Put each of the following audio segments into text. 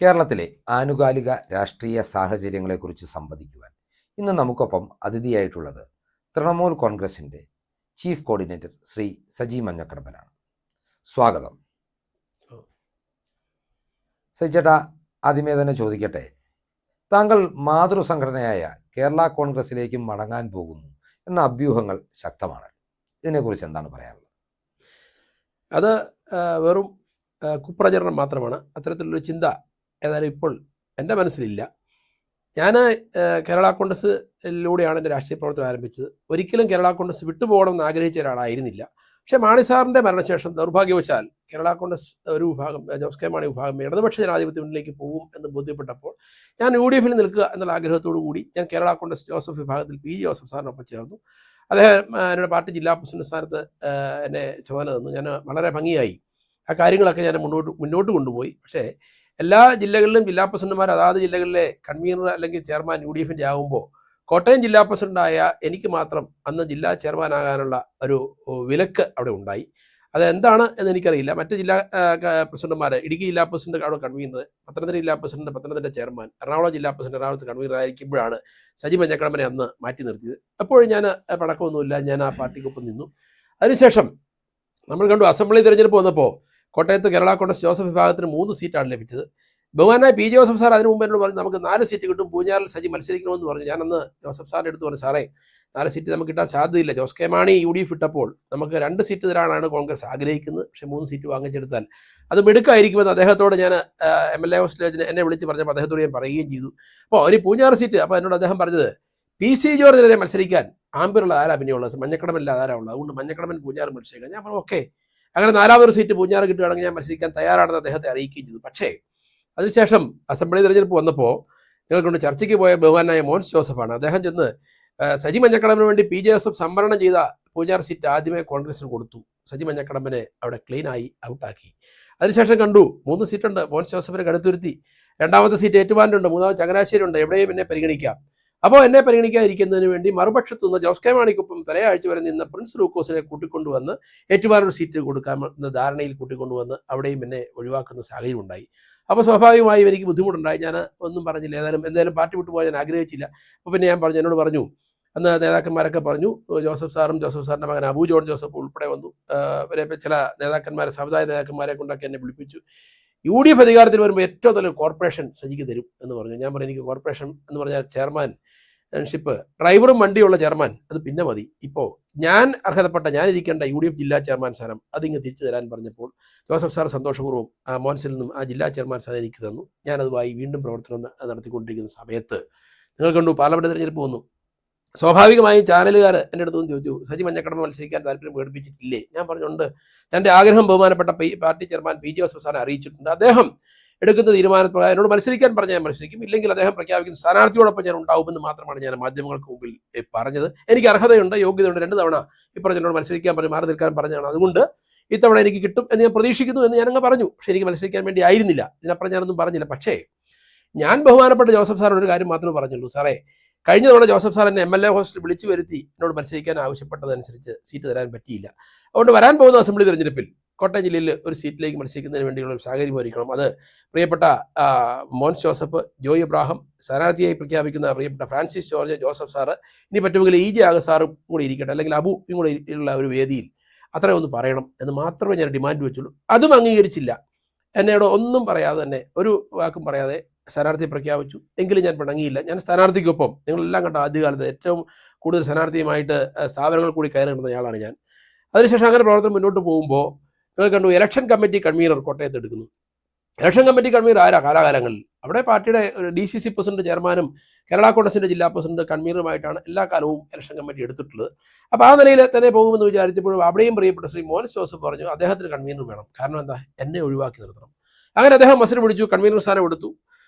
കേരളത്തിലെ ആനുകാലിക രാഷ്ട്രീയ സാഹചര്യങ്ങളെക്കുറിച്ച് സംവദിക്കുവാൻ ഇന്ന് നമുക്കൊപ്പം അതിഥിയായിട്ടുള്ളത് തൃണമൂൽ കോൺഗ്രസിൻ്റെ ചീഫ് കോർഡിനേറ്റർ ശ്രീ സജി മഞ്ഞക്കടമ്പനാണ്. സ്വാഗതം. സജിച്ചേട്ടാ, ആദ്യമേ തന്നെ ചോദിക്കട്ടെ, താങ്കൾ മാതൃസംഘടനയായ കേരള കോൺഗ്രസിലേക്ക് മടങ്ങാൻ പോകുന്നു എന്ന അഭ്യൂഹങ്ങൾ ശക്തമാണ്. ഇതിനെക്കുറിച്ച് എന്താണ് പറയാനുള്ളത്? അത് വെറും കുപ്രചരണം മാത്രമാണ്. അത്തരത്തിലുള്ളൊരു ചിന്ത ഏതായാലും ഇപ്പോൾ എൻ്റെ മനസ്സിലില്ല. ഞാൻ കേരള കോൺഗ്രസിലൂടെയാണ് എൻ്റെ രാഷ്ട്രീയ പ്രവർത്തനം ആരംഭിച്ചത്. ഒരിക്കലും കേരള കോൺഗ്രസ് വിട്ടുപോകണമെന്ന് ആഗ്രഹിച്ച ഒരാളായിരുന്നില്ല. പക്ഷേ മാണി സാറിൻ്റെ മരണശേഷം ദൗർഭാഗ്യവശാൽ കേരള കോൺഗ്രസ് ഒരു വിഭാഗം, ജോസ് കെ മാണി വിഭാഗം ഇടതുപക്ഷ ജനാധിപത്യ മുന്നിലേക്ക് പോകും എന്ന് ബോധ്യപ്പെട്ടപ്പോൾ ഞാൻ UDF നിൽക്കുക എന്നുള്ള ആഗ്രഹത്തോടു കൂടി ഞാൻ കേരള കോൺഗ്രസ് ജോസഫ് വിഭാഗത്തിൽ PG ജോസഫ് സാറിനൊപ്പം ചേർന്നു. അദ്ദേഹം എന്നോട് പാർട്ടി ജില്ലാ പ്രസിഡന്റ് സ്ഥാനത്ത് എന്നെ ചുമതല തന്നു. ഞാൻ വളരെ ഭംഗിയായി ആ കാര്യങ്ങളൊക്കെ ഞാൻ മുന്നോട്ട് കൊണ്ടുപോയി. പക്ഷേ എല്ലാ ജില്ലകളിലും ജില്ലാ പ്രസിഡന്റുമാർ അതാത് ജില്ലകളിലെ കൺവീനർ അല്ലെങ്കിൽ ചെയർമാൻ UDF ആകുമ്പോൾ കോട്ടയം ജില്ലാ പ്രസിഡന്റായ എനിക്ക് മാത്രം അന്ന് ജില്ലാ ചെയർമാനാകാനുള്ള ഒരു വിലക്ക് അവിടെ ഉണ്ടായി. അതെന്താണ് എന്ന് എനിക്കറിയില്ല. മറ്റ് ജില്ലാ പ്രസിഡന്റുമാർ, ഇടുക്കി ജില്ലാ പ്രസിഡന്റ് അവിടെ കൺവീനർ, പത്തനംതിട്ട ജില്ലാ പ്രസിഡന്റ് പത്തനംതിട്ട ചെയർമാൻ, എറണാകുളം ജില്ലാ പ്രസിഡന്റ് എറണാകുളത്ത് കൺവീനർ ആയിരിക്കുമ്പോഴാണ് സജി മഞ്ഞക്കടമ്പനെ അന്ന് മാറ്റി നിർത്തിയത്. അപ്പോഴും ഞാൻ പടക്കമൊന്നുമില്ല, ഞാൻ ആ പാർട്ടിക്കൊപ്പം നിന്നു. അതിനുശേഷം നമ്മൾ കണ്ടു, അസംബ്ലി തിരഞ്ഞെടുപ്പ് വന്നപ്പോൾ കോട്ടയത്ത് കേരള കോൺഗ്രസ് ജോസഫ് വിഭാഗത്തിന് 3 സീറ്റാണ് ലഭിച്ചത്. ബഹുമാനായ PG ജോസഫ് സാർ അതിന് മുമ്പ് എന്നോട് പറഞ്ഞു നമുക്ക് 4 സീറ്റ് കിട്ടും, പൂഞ്ഞാറിൽ സജി മത്സരിക്കണമെന്ന് പറഞ്ഞു. ഞാനന്ന് ജോസഫ് സാറിൻ്റെ അടുത്ത് പറഞ്ഞു, സാറേ 4 സീറ്റ് നമുക്ക് കിട്ടാൻ സാധ്യതയില്ല. ജോസ് കെ മാണി UDF ഇട്ടപ്പോൾ നമുക്ക് 2 സീറ്റ് തരാനാണ് കോൺഗ്രസ് ആഗ്രഹിക്കുന്നത്. പക്ഷേ 3 സീറ്റ് വാങ്ങിച്ചെടുത്താൽ അത് മിടുക്കായിരിക്കുമെന്ന് അദ്ദേഹത്തോട് ഞാൻ MLA ഹോസ്റ്റലിൽ എന്നെ വിളിച്ച് പറഞ്ഞപ്പോൾ അദ്ദേഹത്തോട് ഞാൻ പറയുകയും ചെയ്തു. അപ്പോൾ ഒരു പൂഞ്ഞാറ് സീറ്റ്, അപ്പോൾ എന്നോട് അദ്ദേഹം പറഞ്ഞത് PC ജോർജിനെതിരെ മത്സരിക്കാൻ ആമ്പിറുള്ള ആരാ പിന്നെയുള്ളത്, മഞ്ഞക്കടമ്പല്ല ആരാളുള്ളത്, അതുകൊണ്ട് മഞ്ഞക്കടമ്പൻ പൂഞ്ഞാറ് മത്സരിക്കാം. ഞാൻ പറഞ്ഞു ഓക്കെ, അങ്ങനെ 4ാമതൊരു സീറ്റ് പൂഞ്ഞാറ് കിട്ടുകയാണെങ്കിൽ ഞാൻ മത്സരിക്കാൻ തയ്യാറാണെന്ന് അദ്ദേഹത്തെ അറിയിക്കുകയും ചെയ്തു. പക്ഷേ അതിനുശേഷം അസംബ്ലി തിരഞ്ഞെടുപ്പ് വന്നപ്പോൾ ഞങ്ങൾ കൊണ്ട് ചർച്ചയ്ക്ക് പോയ ബഹുമാനായ മോൻസ് ജോസഫാണ്. അദ്ദേഹം ചെന്ന് സജി മഞ്ഞക്കടമ്പന് വേണ്ടി PG ജോസഫ് സംവരണം ചെയ്ത പൂഞ്ഞാറ് സീറ്റ് ആദ്യമേ കോൺഗ്രസിന് കൊടുത്തു. സജി മഞ്ഞക്കടമ്പനെ അവിടെ ക്ലീനായി ഔട്ടാക്കി. അതിനുശേഷം കണ്ടു 3 സീറ്റുണ്ട്, മോൻസ് ജോസഫിനെ കടുത്തുരുത്തി. 2ാമത്തെ സീറ്റ് ഏറ്റുമാനുണ്ട്, 3ാമത് ചങ്ങനാശ്ശേരി ഉണ്ട്, എവിടെയും എന്നെ പരിഗണിക്കാം. അപ്പോൾ എന്നെ പരിഗണിക്കാതിരിക്കുന്നതിന് വേണ്ടി മറുപക്ഷത്തു നിന്ന് ജോസ് കെ മാണിക്കൊപ്പം തലയാഴ്ച വരെ നിന്ന പ്രിൻസ് ലൂക്കോസിനെ കൂട്ടിക്കൊണ്ടുവന്ന് ഏറ്റുമാനൊരു സീറ്റ് കൊടുക്കാമെന്ന ധാരണയിൽ കൂട്ടിക്കൊണ്ടുവന്ന് അവിടെയും എന്നെ ഒഴിവാക്കുന്ന സാഹചര്യം ഉണ്ടായി. അപ്പോൾ സ്വാഭാവികമായും എനിക്ക് ബുദ്ധിമുട്ടുണ്ടായി. ഞാൻ ഒന്നും പറഞ്ഞില്ല. എന്തായാലും പാർട്ടി വിട്ടു പോകാൻ ഞാൻ ആഗ്രഹിച്ചില്ല. അപ്പോൾ പിന്നെ ഞാൻ പറഞ്ഞു, എന്നോട് പറഞ്ഞു, അന്ന് നേതാക്കന്മാരൊക്കെ പറഞ്ഞു, ജോസഫ് സാറിൻ്റെ മകൻ അബു ജോൺ ജോസഫ് ഉൾപ്പെടെ വന്നു. ചില നേതാക്കന്മാരെ, സമുദായ നേതാക്കന്മാരെ കൊണ്ടൊക്കെ എന്നെ വിളിപ്പിച്ചു. UDF അധികാരത്തിൽ വരുമ്പോൾ ഏറ്റവും നല്ല കോർപ്പറേഷൻ സജിക്ക് തരും എന്ന് പറഞ്ഞു. ഞാൻ പറഞ്ഞു, എനിക്ക് കോർപ്പറേഷൻ എന്ന് പറഞ്ഞാൽ ചെയർമാൻഷിപ്പ്, ഡ്രൈവറും വണ്ടിയുള്ള ചെയർമാൻ അത് പിന്നെ മതി. ഇപ്പോൾ ഞാൻ ഞാനിരിക്കേണ്ട UDF ജില്ലാ ചെയർമാൻ സ്ഥാനം അതിങ്ങ് തിരിച്ചു തരാൻ പറഞ്ഞപ്പോൾ ജോസഫ് സാർ സന്തോഷപൂർവ്വം മോൻസിൽ നിന്നും ആ ജില്ലാ ചെയർമാൻ സ്ഥാനം എനിക്ക് തന്നു. ഞാനതുമായി വീണ്ടും പ്രവർത്തനം നടത്തിക്കൊണ്ടിരിക്കുന്ന സമയത്ത് നിങ്ങൾ കണ്ടു പാർലമെന്റ് തിരഞ്ഞെടുപ്പ് വന്നു. സ്വാഭാവികമായും ചാനലുകാർ എൻ്റെ അടുത്തൊന്നും ചോദിച്ചു, സജി മഞ്ഞക്കടമ്പ മത്സരിക്കാൻ താല്പര്യം പ്രകടിപ്പിച്ചിട്ടില്ലേ? ഞാൻ പറഞ്ഞുണ്ട്, എൻ്റെ ആഗ്രഹം ബഹുമാനപ്പെട്ട പാർട്ടി ചെയർമാൻ PG ജോസഫ് സാറിനെ അറിയിച്ചിട്ടുണ്ട്. അദ്ദേഹം എടുക്കുന്ന തീരുമാനപ്രകാരം എന്നോട് മത്സരിക്കാൻ പറഞ്ഞാൽ ഞാൻ മത്സരിക്കും, ഇല്ലെങ്കിൽ അദ്ദേഹം പ്രഖ്യാപിക്കുന്ന സ്ഥാനാർത്ഥിയോടൊപ്പം ഞാൻ ഉണ്ടാവുമെന്ന് മാത്രമാണ് ഞാൻ മാധ്യമങ്ങൾക്ക് മുമ്പിൽ പറഞ്ഞത്. എനിക്ക് അർഹതയുണ്ട്, യോഗ്യതയുണ്ട്. 2 തവണ ഇപ്പറഞ്ഞോട് മത്സരിക്കാൻ പറഞ്ഞ് മാറി നിൽക്കാൻ പറഞ്ഞതാണ്. അതുകൊണ്ട് ഇത്തവണ എനിക്ക് കിട്ടും എന്ന് ഞാൻ പ്രതീക്ഷിക്കുന്നു എന്ന് ഞാനങ്ങ് പറഞ്ഞു. പക്ഷേ എനിക്ക് മത്സരിക്കാൻ വേണ്ടി ആയിരുന്നില്ല, ഇതിനപ്പുറം ഞാനൊന്നും പറഞ്ഞില്ല. പക്ഷേ ഞാൻ ബഹുമാനപ്പെട്ട ജോസഫ് സാർ ഒരു കാര്യം മാത്രമേ പറഞ്ഞുള്ളൂ, സാറേ കഴിഞ്ഞ തവണ ജോസഫ് സാർ എന്നെ MLA ഹോസ്റ്റലിൽ വിളിച്ചു വരുത്തി എന്നോട് മത്സരിക്കാൻ ആവശ്യപ്പെട്ടതനുസരിച്ച് സീറ്റ് തരാൻ പറ്റിയില്ല. അതുകൊണ്ട് വരാൻ പോകുന്ന അസംബ്ലി തെരഞ്ഞെടുപ്പിൽ കോട്ടയം ജില്ലയിൽ ഒരു സീറ്റിലേക്ക് മത്സരിക്കുന്നതിന് വേണ്ടിയുള്ള ഒരു സാഹചര്യം ഒരുക്കണം. അത് പ്രിയപ്പെട്ട മോൻസ് ജോസഫ്, ജോയ് എബ്രാഹിം, സ്ഥാനാർത്ഥിയായി പ്രഖ്യാപിക്കുന്ന പ്രിയപ്പെട്ട ഫ്രാൻസിസ് ജോർജ്, ജോസഫ് സാറ്, ഇനി പറ്റുമെങ്കിൽ EJ ആഗ സാറും കൂടി ഇരിക്കട്ടെ, അല്ലെങ്കിൽ അബുയും കൂടി ഉള്ള ഒരു വേദിയിൽ അത്ര ഒന്ന് പറയണം എന്ന് മാത്രമേ ഞാൻ ഡിമാൻഡ് വെച്ചുള്ളൂ. അതും അംഗീകരിച്ചില്ല. എന്നോട് ഒന്നും പറയാതെ തന്നെ, ഒരു വാക്കും പറയാതെ സ്ഥാനാർത്ഥിയെ പ്രഖ്യാപിച്ചു. എങ്കിലും ഞാൻ പിണങ്ങിയില്ല. ഞാൻ സ്ഥാനാർത്ഥിക്കൊപ്പം, നിങ്ങളെല്ലാം കണ്ട ആദ്യകാലത്ത് ഏറ്റവും കൂടുതൽ സ്ഥാനാർത്ഥിയുമായിട്ട് സ്ഥാപനങ്ങൾ കൂടി കയറി നടന്നയാളാണ് ഞാൻ. അതിനുശേഷം അങ്ങനെ പ്രവർത്തനം മുന്നോട്ട് പോകുമ്പോൾ നിങ്ങൾ കണ്ടു ഇലക്ഷൻ കമ്മിറ്റി കൺവീനർ കോട്ടയത്ത് എടുക്കുന്നു. ഇലക്ഷൻ കമ്മിറ്റി കൺവീനർ ആരാ? കാലാകാലങ്ങളിൽ അവിടെ പാർട്ടിയുടെ DCC പ്രസിഡന്റ് ചെയർമാനും കേരള കോൺഗ്രസിൻ്റെ ജില്ലാ പ്രസിഡന്റ് കൺവീനറുമായിട്ടാണ് എല്ലാ കാലവും ഇലക്ഷൻ കമ്മിറ്റി എടുത്തിട്ടുള്ളത്. അപ്പോൾ ആ നിലയിൽ തന്നെ പോകുമെന്ന് വിചാരിച്ചപ്പോഴും അവിടെയും പ്രിയപ്പെട്ട ശ്രീ മോൻസ് ജോസഫ് പറഞ്ഞു അദ്ദേഹത്തിന് കൺവീനർ വേണം, കാരണം എന്താ, എന്നെ ഒഴിവാക്കി നിർത്തണം. അങ്ങനെ അദ്ദേഹം മത്സരം പിടിച്ചു, കൺവീനർ സ്ഥാനം എടുത്തു.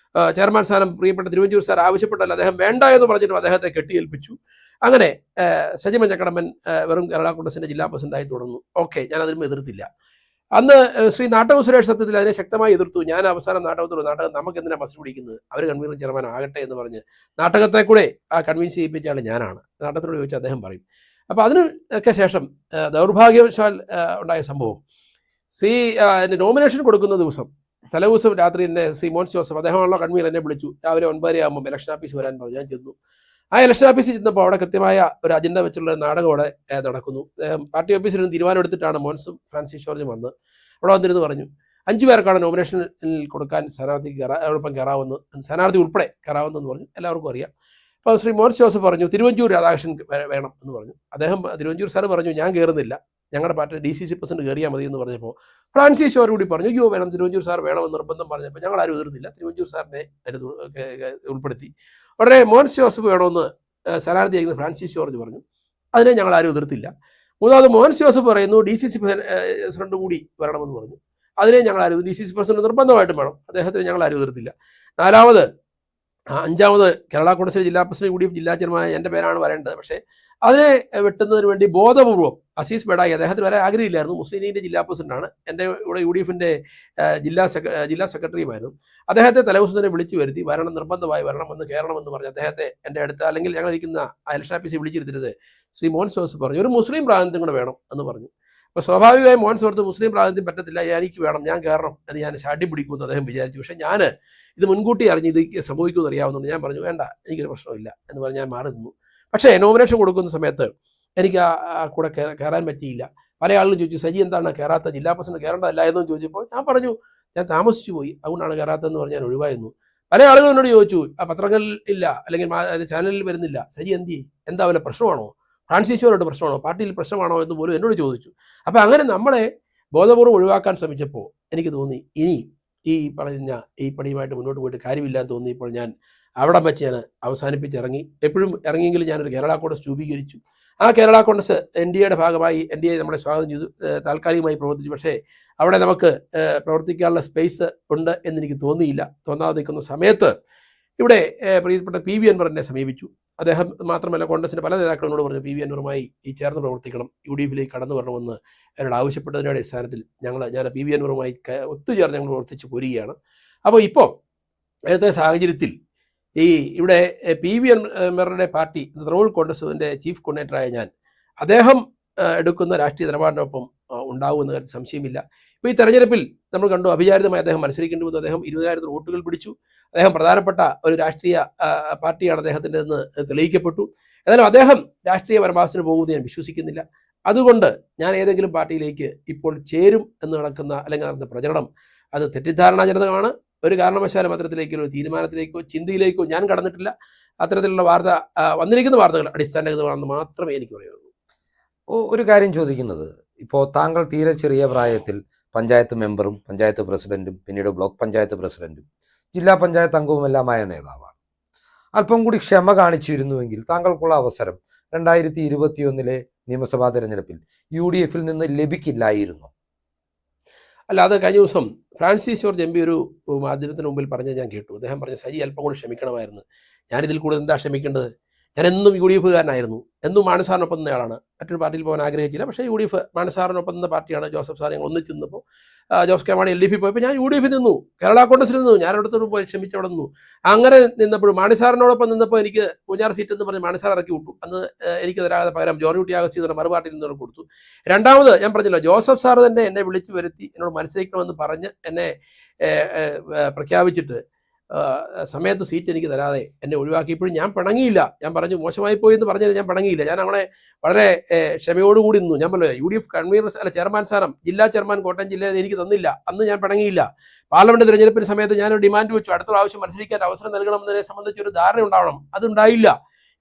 ചെയർമാൻ സ്ഥാനം പ്രിയപ്പെട്ട തിരുവഞ്ചൂർ സാർ ആവശ്യപ്പെട്ടല്ല, അദ്ദേഹം വേണ്ട എന്ന് പറഞ്ഞിട്ടും അദ്ദേഹത്തെ കെട്ടിയേൽപ്പിച്ചു. അങ്ങനെ സജി മഞ്ഞക്കടമ്പൻ വെറും കേരള കോൺഗ്രസിൻ്റെ ജില്ലാ പ്രസിഡന്റായി തുടർന്നു. ഓക്കെ, ഞാൻ അതിനും എതിർത്തില്ല. അന്ന് ശ്രീ നാട്ടകം സുരേഷ് സത്യത്തിൽ അതിനെ ശക്തമായി എതിർത്തു. ഞാൻ അവസാനം നാട്ടകം നമുക്ക് എന്തിനാ മത്സരം പിടിക്കുന്നത്, അവർ കൺവീനർ ചെയർമാൻ ആകട്ടെ എന്ന് പറഞ്ഞ് നാട്ടകത്തെ കൂടെ ആ കൺവിൻസ് ചെയ്യിപ്പിച്ച ആൾ ഞാനാണ്. നാട്ടകത്തോട് ചോദിച്ചാൽ അദ്ദേഹം പറയും. അപ്പോൾ അതിനൊക്കെ ശേഷം ദൗർഭാഗ്യവശാൽ ഉണ്ടായ സംഭവം, നോമിനേഷൻ കൊടുക്കുന്ന ദിവസം തലേദിവസം രാത്രി എന്നെ ശ്രീ മോൻസ് ജോസഫ്, അദ്ദേഹമാണല്ലോ കൺവീനർ, എന്നെ വിളിച്ചു. രാവിലെ 9:30 ആകുമ്പോൾ ഇലക്ഷൻ ഓഫീസ് വരാൻ പറഞ്ഞു. ഞാൻ ചെന്നു. ആ ഇലക്ഷൻ ഓഫീസിൽ ചെന്നപ്പോൾ അവിടെ കൃത്യമായ ഒരു അജണ്ട വെച്ചുള്ള ഒരു നാടകം അവിടെ നടക്കുന്നു. പാർട്ടി ഓഫീസിൽ നിന്ന് തീരുമാനം എടുത്തിട്ടാണ് മോൻസും ഫ്രാൻസിസ് ജോർജും വന്ന് അവിടെ വന്നിരുന്ന് പറഞ്ഞു 5 പേർക്കാണ് നോമിനേഷനിൽ കൊടുക്കാൻ സ്ഥാനാർത്ഥിക്ക് ഒപ്പം കയറാവുന്ന, സ്ഥാനാർത്ഥി ഉൾപ്പെടെ കയറാവുന്നതെന്ന് പറഞ്ഞു. എല്ലാവർക്കും അറിയാം. അപ്പോൾ ശ്രീ മോൻസ് ജോസഫ് പറഞ്ഞു തിരുവഞ്ചൂർ രാധാകൃഷ്ണൻ വേണം എന്ന് പറഞ്ഞു. തിരുവഞ്ചൂർ സാർ പറഞ്ഞു ഞാൻ കയറുന്നില്ല, ഞങ്ങളുടെ പാർട്ടി DCC പ്രസിഡന്റ് കയറിയാൽ മതി എന്ന് പറഞ്ഞപ്പോൾ ഫ്രാൻസിസ് ജോർജ് കൂടി പറഞ്ഞു അയ്യോ വേണം, തിരുവഞ്ചൂർ സാർ വേണമെന്ന് നിർബന്ധം പറഞ്ഞപ്പോൾ ഞങ്ങൾ ആരും എതിർത്തില്ല. തിരുവഞ്ചൂർ സാറിനെ ഉൾപ്പെടുത്തി. ഉടനെ മോൻസ് ജോസഫ് വേണമെന്ന് സ്ഥാനാർത്ഥിയായിരുന്ന ഫ്രാൻസിസ് ജോർജ് പറഞ്ഞു. അതിനെ ഞങ്ങൾ ആരും എതിർത്തില്ല. മൂന്നാമത് മോൻസ് ജോസഫ് പറയുന്നു DCC പ്രസിഡന്റ് കൂടി വരണമെന്ന് പറഞ്ഞു. അതിനെ ഞങ്ങൾ ആരും, DCC പ്രസിഡന്റ് നിർബന്ധമായിട്ടും വേണം, അദ്ദേഹത്തിന് ഞങ്ങൾ ആരും എതിർത്തില്ല. അഞ്ചാമത് കേരള കോൺഗ്രസ് ജില്ലാ പ്രസിഡന്റ് കൂടി ജില്ലാ ചെയർമാനായ എൻ്റെ പേരാണ് വരേണ്ടത്. പക്ഷേ അതിനെ വെട്ടുന്നതിന് വേണ്ടി ബോധപൂർവ്വം അസീസ് ബെഡായി, അദ്ദേഹത്തിന് വരെ ആഗ്രഹമില്ലായിരുന്നു, മുസ്ലിം ലീഗിൻ്റെ ജില്ലാ പ്രസിഡന്റാണ്, എൻ്റെ ഇവിടെ UDFൻ്റെ ജില്ലാ സെക്രട്ടറിയുമായിരുന്നു. അദ്ദേഹത്തെ തലേദിവസം തന്നെ വിളിച്ചു വരുത്തി വരണം, നിർബന്ധമായി വരണമെന്ന്, കയറണമെന്ന് പറഞ്ഞ് അദ്ദേഹത്തെ എൻ്റെ അടുത്ത്, അല്ലെങ്കിൽ ഞങ്ങളിരിക്കുന്ന ഇലക്ഷൻ ഓഫീസിൽ വിളിച്ചിരുത്തരുത്. ശ്രീ മോൻസ് ജോസഫ് പറഞ്ഞു ഒരു മുസ്ലിം പ്രാതിനിധ്യം കൂടെ വേണം എന്ന് പറഞ്ഞു. അപ്പോൾ സ്വാഭാവികമായും മോൻസ് ഓർത്ത് മുസ്ലിം പ്രാതിനിധ്യം പറ്റത്തില്ല, എനിക്ക് വേണം, ഞാൻ കയറണം എന്ന് ഞാൻ ശാഠ്യം പിടിക്കുമെന്ന് അദ്ദേഹം വിചാരിച്ചു. പക്ഷേ ഞാൻ ഇത് മുൻകൂട്ടി അറിഞ്ഞ് ഇത് സംഭവിക്കുമെന്ന് അറിയാവുന്നതുകൊണ്ട് ഞാൻ പറഞ്ഞു വേണ്ട, എനിക്കൊരു പ്രശ്നമില്ല എന്ന് പറഞ്ഞ് ഞാൻ മാറി നിന്നു. പക്ഷേ നോമിനേഷൻ കൊടുക്കുന്ന സമയത്ത് എനിക്ക് കൂടെ കയറാൻ പറ്റിയില്ല. പല ആളുകളും ചോദിച്ചു സജി എന്താണ് കയറാത്ത, ജില്ലാ പ്രസിഡന്റ് കയറേണ്ടതല്ല എന്നും ചോദിച്ചപ്പോൾ ഞാൻ പറഞ്ഞു ഞാൻ താമസിച്ചു പോയി, അതുകൊണ്ടാണ് കയറാത്തതെന്ന് പറഞ്ഞ് ഞാൻ ഒഴിവായിരുന്നു. പല ആളുകളും എന്നോട് ചോദിച്ചു ആ പത്രങ്ങളിൽ ഇല്ല, അല്ലെങ്കിൽ ചാനലിൽ വരുന്നില്ല, സജി എന്താ വല്ല പ്രശ്നമാണോ, ഫ്രാൻസിസ് ജോർജ് പ്രശ്നമാണോ, പാർട്ടിയിൽ പ്രശ്നമാണോ എന്ന് പോലും എന്നോട് ചോദിച്ചു. അപ്പോൾ അങ്ങനെ നമ്മളെ ബോധപൂർവ്വം ഒഴിവാക്കാൻ ശ്രമിച്ചപ്പോൾ എനിക്ക് തോന്നി ഇനി ഈ പണിയുമായിട്ട് മുന്നോട്ട് പോയിട്ട് കാര്യമില്ലാന്ന് തോന്നിയപ്പോൾ ഞാൻ അവിടെ വെച്ച് ഞാൻ അവസാനിപ്പിച്ചിറങ്ങി. എപ്പോഴും ഇറങ്ങിയെങ്കിലും ഞാനൊരു കേരള കോൺഗ്രസ് രൂപീകരിച്ചു. ആ കേരള കോൺഗ്രസ് NDAയുടെ ഭാഗമായി NDA നമ്മളെ സ്വാഗതം ചെയ്തു, താൽക്കാലികമായി പ്രവർത്തിച്ചു. പക്ഷേ അവിടെ നമുക്ക് പ്രവർത്തിക്കാനുള്ള സ്പേസ് ഉണ്ട് എന്നെനിക്ക് തോന്നാതെ നിൽക്കുന്ന സമയത്ത് ഇവിടെ പ്രിയപ്പെട്ട PV അൻവർ എന്നെ സമീപിച്ചു. അദ്ദേഹം മാത്രമല്ല കോൺഗ്രസിൻ്റെ പല നേതാക്കളോട് പറഞ്ഞു PV അൻവറുമായി ചേർന്ന് പ്രവർത്തിക്കണം, UDFിലേക്ക് കടന്നു വരണമെന്ന് എന്നോട് ആവശ്യപ്പെട്ടതിൻ്റെ അടിസ്ഥാനത്തിൽ ഞാൻ PV അൻവറുമായി ഒത്തുചേർന്ന് ഞങ്ങൾ പ്രവർത്തിച്ച് പോരുകയാണ്. അപ്പോൾ ഇപ്പോൾ നേരത്തെ സാഹചര്യത്തിൽ ഇവിടെ PV അൻവറുടെ പാർട്ടി തൃണമൂൽ കോൺഗ്രസിൻ്റെ ചീഫ് കോർഡിനേറ്ററായ ഞാൻ അദ്ദേഹം എടുക്കുന്ന രാഷ്ട്രീയ നിലപാടിനൊപ്പം ഉണ്ടാകുമെന്ന കാര്യത്തിൽ സംശയമില്ല. ഇപ്പോൾ ഈ തെരഞ്ഞെടുപ്പിൽ നമ്മൾ കണ്ടു അഭിചാരിതമായി അദ്ദേഹം മത്സരിക്കേണ്ടി വന്നു. അദ്ദേഹം 20,000 വോട്ടുകൾ പിടിച്ചു. അദ്ദേഹം പ്രധാനപ്പെട്ട ഒരു രാഷ്ട്രീയ പാർട്ടിയാണ് അദ്ദേഹത്തിൻ്റെ എന്ന് തെളിയിക്കപ്പെട്ടു. എന്നാലും അദ്ദേഹം രാഷ്ട്രീയ പരമാവസ്ഥന് പോകുമെന്ന് ഞാൻ വിശ്വസിക്കുന്നില്ല. അതുകൊണ്ട് ഞാൻ ഏതെങ്കിലും പാർട്ടിയിലേക്ക് ഇപ്പോൾ ചേരും എന്ന് നടക്കുന്ന പ്രചരണം അത് തെറ്റിദ്ധാരണാജനകമാണ്. ഒരു കാരണവശാലും അത്തരത്തിലേക്കോ തീരുമാനത്തിലേക്കോ ചിന്തയിലേക്കോ ഞാൻ കടന്നിട്ടില്ല. അത്തരത്തിലുള്ള വന്നിരിക്കുന്ന വാർത്തകൾ അടിസ്ഥാനരഹിതമാണെന്ന് മാത്രമേ എനിക്ക് പറയുള്ളൂ. ഒരു കാര്യം ചോദിക്കുന്നത്, ഇപ്പോൾ താങ്കൾ തീരെ ചെറിയ പ്രായത്തിൽ പഞ്ചായത്ത് മെമ്പറും പഞ്ചായത്ത് പ്രസിഡന്റും പിന്നീട് ബ്ലോക്ക് പഞ്ചായത്ത് പ്രസിഡന്റും ജില്ലാ പഞ്ചായത്ത് അംഗവുമെല്ലാമായ നേതാവാണ്. അല്പം കൂടി ക്ഷമ കാണിച്ചിരുന്നുവെങ്കിൽ താങ്കൾക്കുള്ള അവസരം 2021 നിയമസഭാ തെരഞ്ഞെടുപ്പിൽ UDFിൽ നിന്ന് ലഭിക്കില്ലായിരുന്നു. അല്ല, അത് കഴിഞ്ഞ ദിവസം ഫ്രാൻസിസ് ജോർജ് MP ഒരു മാധ്യമത്തിന് മുമ്പിൽ പറഞ്ഞത് ഞാൻ കേട്ടു. അദ്ദേഹം പറഞ്ഞു സജി അല്പം കൂടി ക്ഷമിക്കണമായിരുന്നു, ഞാനിതിൽ കൂടുതൽ എന്താ ക്ഷമിക്കേണ്ടത്, ഞാൻ എന്നും UDFുകാരനായിരുന്നു, എന്നും മാണസാറിനൊപ്പം നിന്നയാളാണ്, മറ്റൊരു പാർട്ടിയിൽ പോകാൻ ആഗ്രഹിച്ചില്ല. പക്ഷേ UDF മാണസാറിനൊപ്പം നിന്ന പാർട്ടിയാണ്. ജോസഫ് സാർ ഞങ്ങൾ ഒന്നിച്ച് നിന്നപ്പോൾ ജോസ് കെ മാണി LDF പോയപ്പോൾ ഞാൻ UDF നിന്നു, കേരള കോൺഗ്രസിൽ നിന്നു, ഞാൻ അടുത്തോട് പോയി ക്ഷമിച്ചവിടെ നിന്നു. അങ്ങനെ നിന്നപ്പോൾ മാണിസാറിനോടൊപ്പം നിന്നപ്പോൾ എനിക്ക് പൂഞ്ഞാർ സീറ്റ് എന്ന് പറഞ്ഞ് മാണിസാർ ഇറക്കി വിട്ടു. അന്ന് എനിക്ക് തരാതെ പകരം ജോർജ് കുട്ടി അഗസ്തി മറുപാർട്ടിയിൽ നിന്ന് കൊടുത്തു. രണ്ടാമത് ഞാൻ പറഞ്ഞല്ലോ, ജോസഫ് സാർ തന്നെ എന്നെ വിളിച്ചു വരുത്തി എന്നോട് മത്സരിക്കണമെന്ന് പറഞ്ഞ് എന്നെ പ്രഖ്യാപിച്ചിട്ട് സമയത്ത് സീറ്റ് എനിക്ക് തരാതെ എന്നെ ഒഴിവാക്കി. ഇപ്പോഴും ഞാൻ പിണങ്ങിയില്ല. ഞാൻ പറഞ്ഞു മോശമായി പോയി എന്ന് പറഞ്ഞാൽ ഞാൻ പിണങ്ങിയില്ല. ഞാൻ അങ്ങനെ വളരെ ക്ഷമയോടുകൂടി നിന്നു. ഞാൻ പറഞ്ഞു UDF കൺവീനർ ചെയർമാൻ സ്ഥാനം ജില്ലാ ചെയർമാൻ കോട്ടയം ജില്ലയിൽ എനിക്ക് തന്നില്ല, അന്ന് ഞാൻ പിണങ്ങിയില്ല. പാർലമെന്റ് തെരഞ്ഞെടുപ്പിന് സമയത്ത് ഞാനൊരു ഡിമാൻഡ് വെച്ചു, അടുത്ത പ്രാവശ്യം മത്സരിക്കാൻ അവസരം നൽകണമെന്നതിനെ സംബന്ധിച്ചൊരു ധാരണ ഉണ്ടാവണം, അതുണ്ടായില്ല.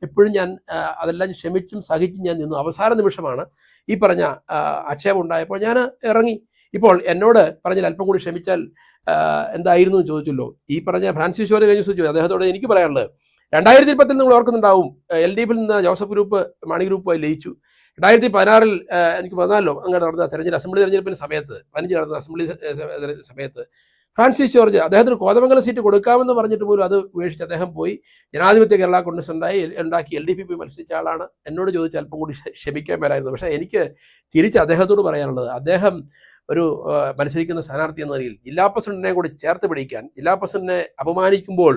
എപ്പോഴും ഞാൻ അതെല്ലാം ക്ഷമിച്ചും സഹിച്ചും ഞാൻ നിന്നു. അവസാന നിമിഷമാണ് ഈ പറഞ്ഞ ആക്ഷേപം ഉണ്ടായപ്പോൾ ഞാൻ ഇറങ്ങി. ഇപ്പോൾ എന്നോട് പറഞ്ഞാൽ അല്പം കൂടി ക്ഷമിച്ചാൽ എന്തായിരുന്നു എന്ന് ചോദിച്ചല്ലോ. ഈ പറഞ്ഞ ഫ്രാൻസിസ് ജോർജ് കഴിഞ്ഞ ചോദിച്ചു, അദ്ദേഹത്തോട് എനിക്ക് പറയാനുള്ളത് 2010 നിങ്ങൾ ഓർക്കുന്നുണ്ടാവും, LDFിൽ നിന്ന് ജോസഫ് ഗ്രൂപ്പ് മാണി ഗ്രൂപ്പുമായി ലയിച്ചു. 2016 എനിക്ക് 14 അങ്ങനെ നടന്ന അസംബ്ലി തെരഞ്ഞെടുപ്പിന് സമയത്ത് 15 നടന്ന അസംബ്ലി സമയത്ത് ഫ്രാൻസിസ് ജോർജ് അദ്ദേഹത്തിന് കോതമംഗലം സീറ്റ് കൊടുക്കാമെന്ന് പറഞ്ഞിട്ട് പോലും അത് ഉപേക്ഷിച്ച് അദ്ദേഹം പോയി ജനാധിപത്യ കേരള കോൺഗ്രസ് ഉണ്ടാക്കി LDF പോയി മത്സരിച്ച ആളാണ്. എന്നോട് ചോദിച്ച് അല്പം കൂടി ക്ഷമിക്കാൻ വരായിരുന്നു. പക്ഷേ എനിക്ക് തിരിച്ച് അദ്ദേഹത്തോട് പറയാനുള്ളത്, അദ്ദേഹം ഒരു മത്സരിക്കുന്ന സ്ഥാനാർത്ഥി എന്ന നിലയിൽ ജില്ലാ പ്രസിഡന്റിനെ കൂടി ചേർത്ത് പിടിക്കാൻ, ജില്ലാ പ്രസിഡന്റിനെ അപമാനിക്കുമ്പോൾ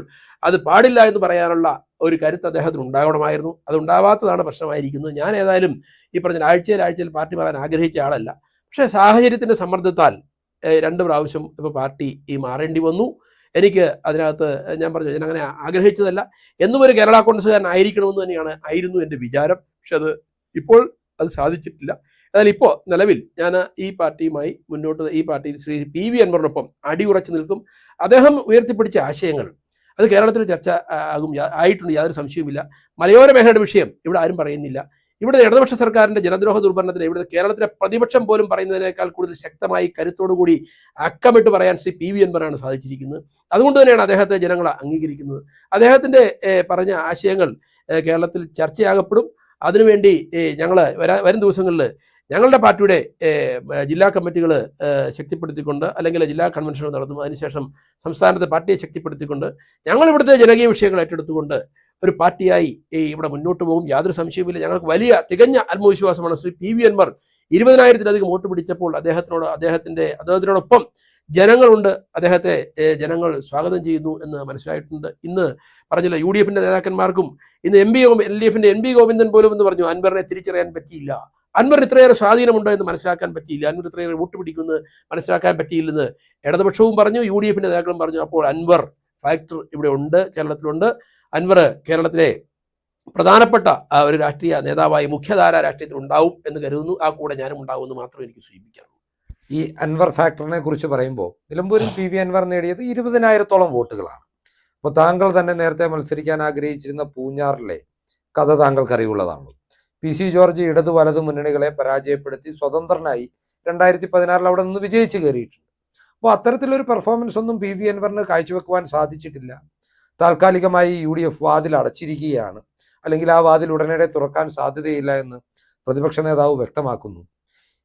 അത് പാടില്ല എന്ന് പറയാനുള്ള ഒരു കരുത്ത് അദ്ദേഹത്തിന് ഉണ്ടാകണമായിരുന്നു. അതുണ്ടാവാത്തതാണ് പ്രശ്നമായിരിക്കുന്നത്. ഞാൻ ഏതായാലും ഈ പറഞ്ഞ ആഴ്ചയിൽ പാർട്ടി മാറാൻ ആഗ്രഹിച്ച ആളല്ല. പക്ഷേ സാഹചര്യത്തിൻ്റെ സമ്മർദ്ദത്താൽ 2 പ്രാവശ്യം ഇപ്പോൾ പാർട്ടി മാറേണ്ടി വന്നു. എനിക്ക് അതിനകത്ത് ഞാൻ പറഞ്ഞു ഞാൻ അങ്ങനെ ആഗ്രഹിച്ചതല്ല. എന്നും ഒരു കേരള കോൺഗ്രസ്സുകാരനായിരിക്കണമെന്ന് ആയിരുന്നു എൻ്റെ വിചാരം. പക്ഷെ ഇപ്പോൾ അത് സാധിച്ചിട്ടില്ല. എന്നാൽ ഇപ്പോൾ നിലവിൽ ഞാൻ ഈ പാർട്ടിയുമായി ഈ പാർട്ടിയിൽ ശ്രീ PV അൻവറിനൊപ്പം അടിയുറച്ചു നിൽക്കും. അദ്ദേഹം ഉയർത്തിപ്പിടിച്ച ആശയങ്ങൾ അത് കേരളത്തിൽ ചർച്ച ആയിട്ടുണ്ട്, യാതൊരു സംശയവുമില്ല. മലയോര മേഖലയുടെ വിഷയം ഇവിടെ ആരും പറയുന്നില്ല. ഇവിടെ ഇടതുപക്ഷ സർക്കാരിന്റെ ജനദ്രോഹ ദുർഭരണത്തിന് ഇവിടെ കേരളത്തിലെ പ്രതിപക്ഷം പോലും പറയുന്നതിനേക്കാൾ കൂടുതൽ ശക്തമായി കരുത്തോടുകൂടി അക്കമിട്ട് പറയാൻ ശ്രീ PV അൻവറാണ് സാധിച്ചിരിക്കുന്നത്. അതുകൊണ്ട് തന്നെയാണ് അദ്ദേഹത്തെ ജനങ്ങൾ അംഗീകരിക്കുന്നത്. അദ്ദേഹത്തിന്റെ പറഞ്ഞ ആശയങ്ങൾ കേരളത്തിൽ ചർച്ചയാകപ്പെടും. അതിനുവേണ്ടി ഞങ്ങൾ വരും ദിവസങ്ങളിൽ ഞങ്ങളുടെ പാർട്ടിയുടെ ജില്ലാ കമ്മിറ്റികൾ ശക്തിപ്പെടുത്തിക്കൊണ്ട് അല്ലെങ്കിൽ ജില്ലാ കൺവെൻഷനുകൾ നടത്തും. അതിനുശേഷം സംസ്ഥാനത്തെ പാർട്ടിയെ ശക്തിപ്പെടുത്തിക്കൊണ്ട് ഞങ്ങൾ ഇവിടുത്തെ ജനകീയ വിഷയങ്ങൾ ഏറ്റെടുത്തുകൊണ്ട് ഒരു പാർട്ടിയായി ഇവിടെ മുന്നോട്ട് പോകും, യാതൊരു സംശയവുമില്ല. ഞങ്ങൾക്ക് തികഞ്ഞ ആത്മവിശ്വാസമാണ്. ശ്രീ PV അൻവർ 20,000-ലധികം വോട്ട് പിടിച്ചപ്പോൾ അദ്ദേഹത്തിനോടൊപ്പം ജനങ്ങളുണ്ട്. അദ്ദേഹത്തെ ജനങ്ങൾ സ്വാഗതം ചെയ്യുന്നു എന്ന് മനസ്സിലായിട്ടുണ്ട്. ഇന്ന് പറഞ്ഞില്ല, UDF-ന്റെ നേതാക്കന്മാർക്കും ഇന്ന് LDF-ന്റെ MP ഗോവിന്ദൻ പോലും എന്ന് പറഞ്ഞു അൻവറിനെ തിരിച്ചറിയാൻ പറ്റിയില്ല, അൻവറിന് ഇത്രയേറെ സ്വാധീനമുണ്ടോ എന്ന് മനസ്സിലാക്കാൻ പറ്റിയില്ല, അൻവർ ഇത്രയേറെ വോട്ട് പിടിക്കുമെന്ന് മനസ്സിലാക്കാൻ പറ്റിയില്ലെന്ന് ഇടതുപക്ഷവും പറഞ്ഞു, UDF-ന്റെ നേതാക്കളും പറഞ്ഞു. അപ്പോൾ അൻവർ ഫാക്ടർ ഇവിടെ ഉണ്ട്, കേരളത്തിലുണ്ട്. അൻവർ കേരളത്തിലെ പ്രധാനപ്പെട്ട ഒരു രാഷ്ട്രീയ നേതാവായി മുഖ്യധാര രാഷ്ട്രീയത്തിൽ ഉണ്ടാവും എന്ന് കരുതുന്നു. ആ കൂടെ ഞാനും ഉണ്ടാവുമെന്ന് മാത്രമേ എനിക്ക് സൂചിപ്പിക്കാറുള്ളൂ. ഈ അൻവർ ഫാക്ടറിനെ കുറിച്ച് പറയുമ്പോൾ നിലമ്പൂരിൽ PV അൻവർ നേടിയത് 20,000-ഓളം വോട്ടുകളാണ്. അപ്പോൾ താങ്കൾ തന്നെ നേരത്തെ മത്സരിക്കാൻ ആഗ്രഹിച്ചിരുന്ന പൂഞ്ഞാറിലെ കഥ താങ്കൾക്ക് അറിവുള്ളതാണ്. PC ജോർജ് ഇടതു വലതു മുന്നണികളെ പരാജയപ്പെടുത്തി സ്വതന്ത്രനായി 2016 അവിടെ നിന്ന് വിജയിച്ച് കയറിയിട്ടുണ്ട്. അപ്പോൾ അത്തരത്തിലൊരു പെർഫോമൻസ് ഒന്നും PV അൻവറിന് കാഴ്ചവെക്കുവാൻ സാധിച്ചിട്ടില്ല. താൽക്കാലികമായി UDF വാതിൽ അടച്ചിരിക്കുകയാണ്, അല്ലെങ്കിൽ ആ വാതിൽ ഉടനടി തുറക്കാൻ സാധ്യതയില്ല എന്ന് പ്രതിപക്ഷ നേതാവ് വ്യക്തമാക്കുന്നു.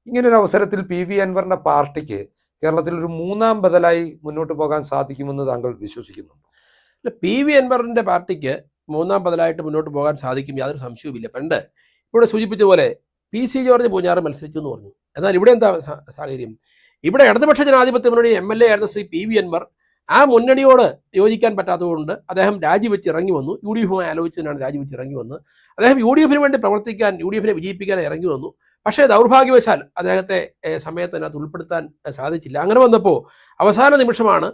ഇങ്ങനൊരു അവസരത്തിൽ PV അൻവറിന്റെ പാർട്ടിക്ക് കേരളത്തിൽ ഒരു 3ാം ബദലായി മുന്നോട്ട് പോകാൻ സാധിക്കുമെന്ന് താങ്കൾ വിശ്വസിക്കുന്നുണ്ടോ? PV അൻവറിന്റെ പാർട്ടിക്ക് 3ാം ബദലായിട്ട് മുന്നോട്ട് പോകാൻ സാധിക്കും, യാതൊരു സംശയവുമില്ല. പണ്ട് ഇവിടെ സൂചിപ്പിച്ച പോലെ PC ജോർജ് പൂഞ്ഞാറ് മത്സരിച്ചു എന്ന് പറഞ്ഞു. എന്നാൽ ഇവിടെ എന്താ സാഹചര്യം? ഇവിടെ ഇടതുപക്ഷ ജനാധിപത്യ മുന്നണി MLA ആയിരുന്ന ശ്രീ PV അൻവർ ആ മുന്നണിയോട് യോജിക്കാൻ പറ്റാത്തതുകൊണ്ട് അദ്ദേഹം രാജിവെച്ച് ഇറങ്ങി വന്നു. UDF-മായി ആലോചിച്ചതിനാണ് രാജിവെച്ച് ഇറങ്ങി വന്ന് അദ്ദേഹം UDF-ന് വേണ്ടി പ്രവർത്തിക്കാൻ, UDF-നെ വിജയിപ്പിക്കാൻ ഇറങ്ങി വന്നു. പക്ഷേ ദൗർഭാഗ്യവശാൽ അദ്ദേഹത്തെ സമയത്തിനകത്ത് ഉൾപ്പെടുത്താൻ സാധിച്ചില്ല. അങ്ങനെ വന്നപ്പോൾ അവസാന നിമിഷമാണ്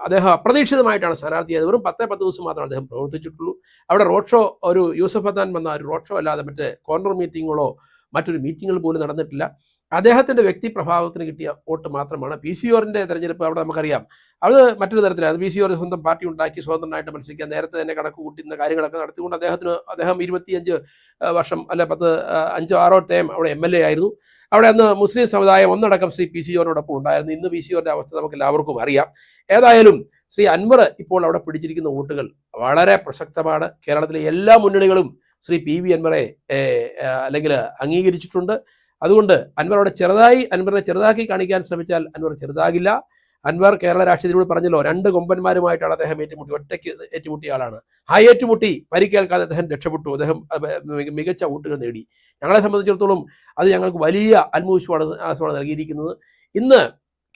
അദ്ദേഹം അപ്രതീക്ഷിതമായിട്ടാണ് സ്ഥാനാർത്ഥിയായത്. വെറും 10 ദിവസം മാത്രമേ അദ്ദേഹം പ്രവർത്തിച്ചിട്ടുള്ളൂ. അവിടെ റോഡ് ഷോ, ഒരു യൂസഫ് ഹത്താൻ വന്ന ഒരു റോഡ് ഷോ അല്ലാതെ മറ്റ് കോർണർ മീറ്റിങ്ങുകളോ മറ്റൊരു മീറ്റിങ്ങുകൾ പോലും നടന്നിട്ടില്ല. അദ്ദേഹത്തിൻ്റെ വ്യക്തി പ്രഭാവത്തിന് കിട്ടിയ വോട്ട് മാത്രമാണ്. PC ജോർജിൻ്റെ തെരഞ്ഞെടുപ്പ് അവിടെ നമുക്കറിയാം, അത് മറ്റൊരു തരത്തിലാണ്. PC ജോർജ് സ്വന്തം പാർട്ടി ഉണ്ടാക്കി സ്വതന്ത്രനായിട്ട് മത്സരിക്കാൻ നേരത്തെ തന്നെ കണക്ക് കൂട്ടുന്ന കാര്യങ്ങളൊക്കെ നടത്തിക്കൊണ്ട് അദ്ദേഹം 25 വർഷം അല്ലെ 5-6 ടൈം അവിടെ MLA ആയിരുന്നു. അവിടെ അന്ന് മുസ്ലിം സമുദായം ഒന്നടക്കം ശ്രീ PC ജോർജിനോടൊപ്പം ഉണ്ടായിരുന്നു. ഇന്ന് PC ജോർജിൻ്റെ അവസ്ഥ നമുക്ക് എല്ലാവർക്കും അറിയാം. ഏതായാലും ശ്രീ അൻവർ ഇപ്പോൾ അവിടെ പിടിച്ചിരിക്കുന്ന വോട്ടുകൾ വളരെ പ്രസക്തമാണ്. കേരളത്തിലെ എല്ലാ മുന്നണികളും ശ്രീ PV അൻവറെ അല്ലെങ്കിൽ അംഗീകരിച്ചിട്ടുണ്ട്. അതുകൊണ്ട് അൻവറിനെ ചെറുതാക്കി കാണിക്കാൻ ശ്രമിച്ചാൽ അൻവർ ചെറുതാകില്ല. അൻവർ കേരള രാഷ്ട്രീയത്തിലൂടെ പറഞ്ഞല്ലോ, 2 കൊമ്പന്മാരുമായിട്ടാണ് അദ്ദേഹം ഒറ്റയ്ക്ക് ഏറ്റുമുട്ടിയ ആളാണ്. ആ ഏറ്റുമുട്ടി പരിക്കേൽക്കാതെ അദ്ദേഹം രക്ഷപ്പെട്ടു. അദ്ദേഹം മികച്ച വോട്ടുകൾ നേടി. ഞങ്ങളെ സംബന്ധിച്ചിടത്തോളം അത് ഞങ്ങൾക്ക് വലിയ ആത്മവിശ്വാസമാണ് നൽകിയിരിക്കുന്നത്. ഇന്ന്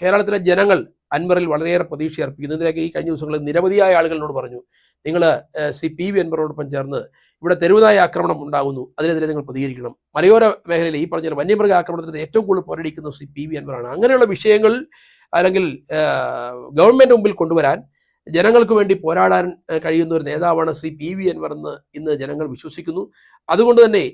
കേരളത്തിലെ ജനങ്ങൾ അൻവറിൽ വളരെയേറെ പ്രതീക്ഷ അർപ്പിക്കുന്നു. ഇതിലേക്ക് ഈ കഴിഞ്ഞ ദിവസങ്ങളിൽ നിരവധിയായ ആളുകളോട് പറഞ്ഞു, നിങ്ങൾ ശ്രീ PV അൻവറോടൊപ്പം ചേർന്ന് ഇവിടെ തെരുവുനായ ആക്രമണം ഉണ്ടാകുന്നു, അതിനെതിരെ നിങ്ങൾ പ്രതികരിക്കണം. മലയോര മേഖലയിൽ ഈ പറഞ്ഞ വന്യമൃഗ ആക്രമണത്തിന് ഏറ്റവും കൂടുതൽ പോരടിക്കുന്ന ശ്രീ PV അൻവറാണ്. അങ്ങനെയുള്ള വിഷയങ്ങൾ അല്ലെങ്കിൽ ഗവൺമെൻറ് മുമ്പിൽ കൊണ്ടുവരാൻ ജനങ്ങൾക്ക് വേണ്ടി പോരാടാൻ കഴിയുന്ന ഒരു നേതാവാണ് ശ്രീ PV അൻവർ എന്ന് ഇന്ന് ജനങ്ങൾ വിശ്വസിക്കുന്നു. അതുകൊണ്ട് തന്നെ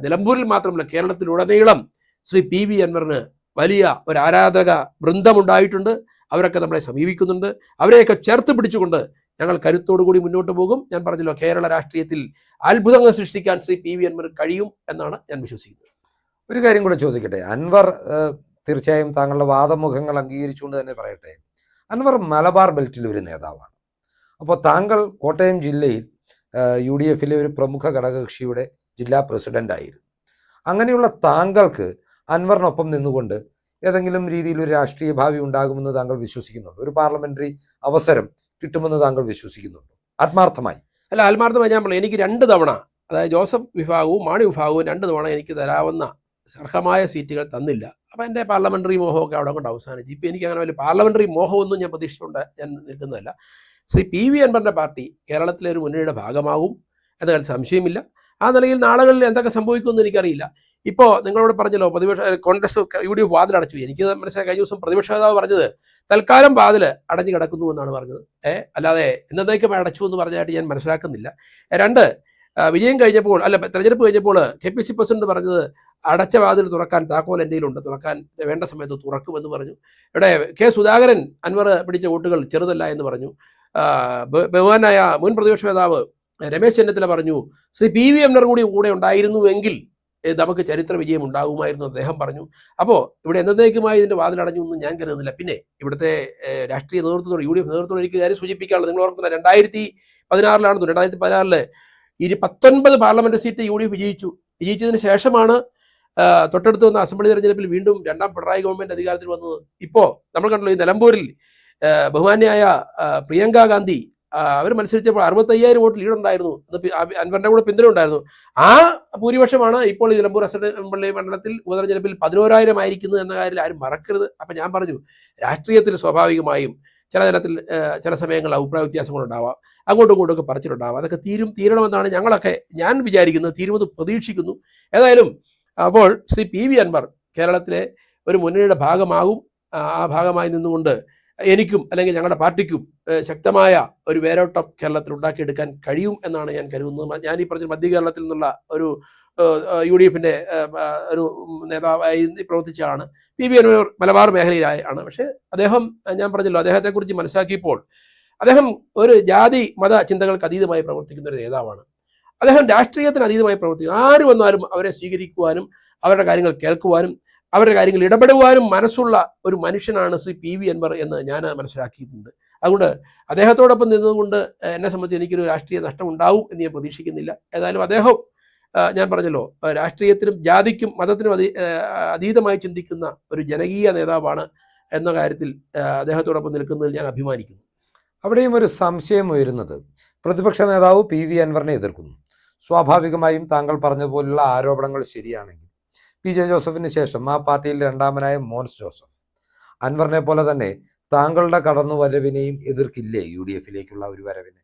നിലമ്പൂരിൽ മാത്രമല്ല കേരളത്തിലുടനീളം ശ്രീ PV അൻവറിന് വലിയ ഒരു ആരാധക വൃന്ദമുണ്ടായിട്ടുണ്ട്. അവരൊക്കെ നമ്മളെ സമീപിക്കുന്നുണ്ട്. അവരെയൊക്കെ ചേർത്ത് പിടിച്ചുകൊണ്ട് ഞങ്ങൾ കരുത്തോടുകൂടി മുന്നോട്ട് പോകും. ഞാൻ പറഞ്ഞല്ലോ, കേരള രാഷ്ട്രീയത്തിൽ അത്ഭുതങ്ങൾ സൃഷ്ടിക്കാൻ ശ്രീ PV അൻവർ കഴിയും എന്നാണ് ഞാൻ വിശ്വസിക്കുന്നത്. ഒരു കാര്യം കൂടെ ചോദിക്കട്ടെ, അൻവർ തീർച്ചയായും താങ്കളുടെ വാദമുഖങ്ങൾ അംഗീകരിച്ചുകൊണ്ട് തന്നെ പറയട്ടെ, അൻവർ മലബാർ ബെൽറ്റിലെ ഒരു നേതാവാണ്. അപ്പോൾ താങ്കൾ കോട്ടയം ജില്ലയിൽ UDF-ലെ ഒരു പ്രമുഖ ഘടകകക്ഷിയുടെ ജില്ലാ പ്രസിഡൻ്റായിരുന്നു. അങ്ങനെയുള്ള താങ്കൾക്ക് അൻവറിനൊപ്പം നിന്നുകൊണ്ട് ഏതെങ്കിലും രീതിയിൽ ഒരു രാഷ്ട്രീയ ഭാവി ഉണ്ടാകുമെന്ന് താങ്കൾ വിശ്വസിക്കുന്നുണ്ടോ? ഒരു പാർലമെന്ററി അവസരം കിട്ടുമെന്ന് താങ്കൾ വിശ്വസിക്കുന്നുണ്ടോ ആത്മാർത്ഥമായി? അല്ല, ആത്മാർത്ഥമായി ഞാൻ പറഞ്ഞു, എനിക്ക് 2 തവണ, അതായത് ജോസഫ് വിഭാഗവും മാണി വിഭാഗവും 2 തവണ എനിക്ക് തരാവുന്ന അർഹമായ സീറ്റുകൾ തന്നില്ല. അപ്പോൾ എൻ്റെ പാർലമെന്ററി മോഹമൊക്കെ അവിടെ കൊണ്ട് അവസാനിച്ചു. ഇപ്പോൾ എനിക്ക് അങ്ങനെ വലിയ പാർലമെന്ററി മോഹമൊന്നും ഞാൻ പ്രതീക്ഷിച്ചുകൊണ്ട് ഞാൻ നിൽക്കുന്നതല്ല. ശ്രീ PV അൻവറിൻ്റെ പാർട്ടി കേരളത്തിലെ ഒരു മുന്നണിയുടെ ഭാഗമാകും എന്ന കാര്യം സംശയമില്ല. ആ നിലയിൽ നാളുകളിൽ എന്തൊക്കെ സംഭവിക്കുമെന്ന് എനിക്കറിയില്ല. ഇപ്പോൾ നിങ്ങളോട് പറഞ്ഞല്ലോ കോൺഗ്രസ് UDF വാതിലടച്ചു. എനിക്ക് മനസ്സിലായി കഴിഞ്ഞ ദിവസം പ്രതിപക്ഷ നേതാവ് പറഞ്ഞത് തൽക്കാലം വാതിൽ അടഞ്ഞു കിടക്കുന്നു എന്നാണ് പറഞ്ഞത്. അല്ലാതെ എന്നേക്കും അടച്ചു എന്ന് പറഞ്ഞായിട്ട് ഞാൻ മനസ്സിലാക്കുന്നില്ല. രണ്ട്, വിജയം കഴിഞ്ഞപ്പോൾ തെരഞ്ഞെടുപ്പ് കഴിഞ്ഞപ്പോൾ KPC പ്രസിഡന്റ് പറഞ്ഞത് അടച്ച വാതിൽ തുറക്കാൻ താക്കോൽ എൻ്റെ കയ്യിലുണ്ട്, തുറക്കാൻ വേണ്ട സമയത്ത് തുറക്കുമെന്ന് പറഞ്ഞു. ഇവിടെ സുധാകരൻ അൻവർ പിടിച്ച വോട്ടുകൾ ചെറുതല്ല എന്ന് പറഞ്ഞു. ബഹുമാനായ മുൻ പ്രതിപക്ഷ നേതാവ് രമേശ് ചെന്നിത്തല പറഞ്ഞു ശ്രീ PV അൻവർ കൂടെ ഉണ്ടായിരുന്നുവെങ്കിൽ നമുക്ക് ചരിത്ര വിജയം ഉണ്ടാകുമായിരുന്നു അദ്ദേഹം പറഞ്ഞു. അപ്പോൾ ഇവിടെ എന്നേക്കുമായി ഇതിൻ്റെ വാതിലടഞ്ഞു എന്ന് ഞാൻ കരുതുന്നില്ല. പിന്നെ ഇവിടുത്തെ രാഷ്ട്രീയ നേതൃത്വത്തോട് UDF നേതൃത്വത്തോട് എനിക്ക് കാര്യം സൂചിപ്പിക്കാനുള്ളത്, നിങ്ങൾ ഓർക്കുന്ന 2016 2016 19 പാർലമെന്റ് സീറ്റ് UDF വിജയിച്ചതിന് ശേഷമാണ് തൊട്ടടുത്ത് വന്ന അസംബ്ലി തെരഞ്ഞെടുപ്പിൽ വീണ്ടും രണ്ടാം പിണറായി ഗവൺമെന്റ് അധികാരത്തിൽ വന്നത്. ഇപ്പോൾ നമ്മൾ കണ്ടല്ലോ, ഈ നിലമ്പൂരിൽ ബഹുമാന്യായ പ്രിയങ്ക ഗാന്ധി അവർ മത്സരിച്ചപ്പോൾ 65,000 വോട്ട് ലീഡുണ്ടായിരുന്നു. അത് അൻവറിന്റെ കൂടെ പിന്തുണ ഉണ്ടായിരുന്നു. ആ ഭൂരിപക്ഷമാണ് ഇപ്പോൾ ഈ നിലമ്പൂർ അസംബ്ലി മണ്ഡലത്തിൽ ഉപതെരഞ്ഞെടുപ്പിൽ 11,000 ആയിരിക്കുന്നത് എന്ന കാര്യത്തിൽ ആരും മറക്കരുത്. അപ്പം ഞാൻ പറഞ്ഞു, രാഷ്ട്രീയത്തിൽ സ്വാഭാവികമായും ചില ചില സമയങ്ങളിൽ അഭിപ്രായ വ്യത്യാസങ്ങളുണ്ടാവാം, അങ്ങോട്ടും ഇങ്ങോട്ടും പറച്ചിലുണ്ടാവാം. അതൊക്കെ തീരണമെന്നാണ് ഞാൻ വിചാരിക്കുന്നത്, തീരുമെന്ന് പ്രതീക്ഷിക്കുന്നു. ഏതായാലും അപ്പോൾ ശ്രീ PV അൻവർ കേരളത്തിലെ ഒരു മുന്നണിയുടെ ഭാഗമാകും. ആ ഭാഗമായി നിന്നുകൊണ്ട് എനിക്കും അല്ലെങ്കിൽ ഞങ്ങളുടെ പാർട്ടിക്കും ശക്തമായ ഒരു വേരോട്ടം കേരളത്തിൽ ഉണ്ടാക്കിയെടുക്കാൻ കഴിയും എന്നാണ് ഞാൻ കരുതുന്നത്. ഞാൻ ഈ പറഞ്ഞ മധ്യ കേരളത്തിൽ നിന്നുള്ള ഒരു UDFന്റെ ഒരു നേതാവായി പ്രവർത്തിച്ചതാണ്. PV അൻവർ മലബാർ മേഖലയിലാണ്. പക്ഷേ അദ്ദേഹം, ഞാൻ പറഞ്ഞല്ലോ, അദ്ദേഹത്തെക്കുറിച്ച് മനസ്സിലാക്കിയപ്പോൾ അദ്ദേഹം ഒരു ജാതി മത ചിന്തകൾക്ക് അതീതമായി പ്രവർത്തിക്കുന്ന ഒരു നേതാവാണ്. അദ്ദേഹം രാഷ്ട്രീയത്തിന് അതീതമായി പ്രവർത്തിക്കും. ആര് വന്നാലും അവരെ സ്വീകരിക്കുവാനും അവരുടെ കാര്യങ്ങൾ കേൾക്കുവാനും അവരുടെ കാര്യങ്ങൾ ഇടപെടുവാനും മനസ്സുള്ള ഒരു മനുഷ്യനാണ് ശ്രീ PV അൻവർ എന്ന് ഞാൻ മനസ്സിലാക്കിയിട്ടുണ്ട്. അതുകൊണ്ട് അദ്ദേഹത്തോടൊപ്പം നിന്നതുകൊണ്ട് എന്നെ സംബന്ധിച്ച് എനിക്കൊരു രാഷ്ട്രീയ നഷ്ടം ഉണ്ടാവും എന്ന് ഞാൻ പ്രതീക്ഷിക്കുന്നില്ല. ഏതായാലും അദ്ദേഹം, ഞാൻ പറഞ്ഞല്ലോ, രാഷ്ട്രീയത്തിനും ജാതിക്കും മതത്തിനും അതീതമായി ചിന്തിക്കുന്ന ഒരു ജനകീയ നേതാവാണ് എന്ന കാര്യത്തിൽ അദ്ദേഹത്തോടൊപ്പം നിൽക്കുന്നതിൽ ഞാൻ അഭിമാനിക്കുന്നു. അവിടെയും ഒരു സംശയം ഉയരുന്നത്, പ്രതിപക്ഷ നേതാവ് PV അൻവറിനെ എതിർക്കുന്നു. സ്വാഭാവികമായും താങ്കൾ പറഞ്ഞതുപോലുള്ള ആരോപണങ്ങൾ ശരിയാണെങ്കിൽ PJ ജോസഫിന് ശേഷം ആ പാർട്ടിയിൽ രണ്ടാമനായ മോൻസ് ജോസഫ് അൻവറിനെ പോലെ തന്നെ താങ്കളുടെ കടന്നുവരവിനെയും എതിർക്കില്ലേ UDFിലേക്കുള്ള ഒരു വരവിനെ?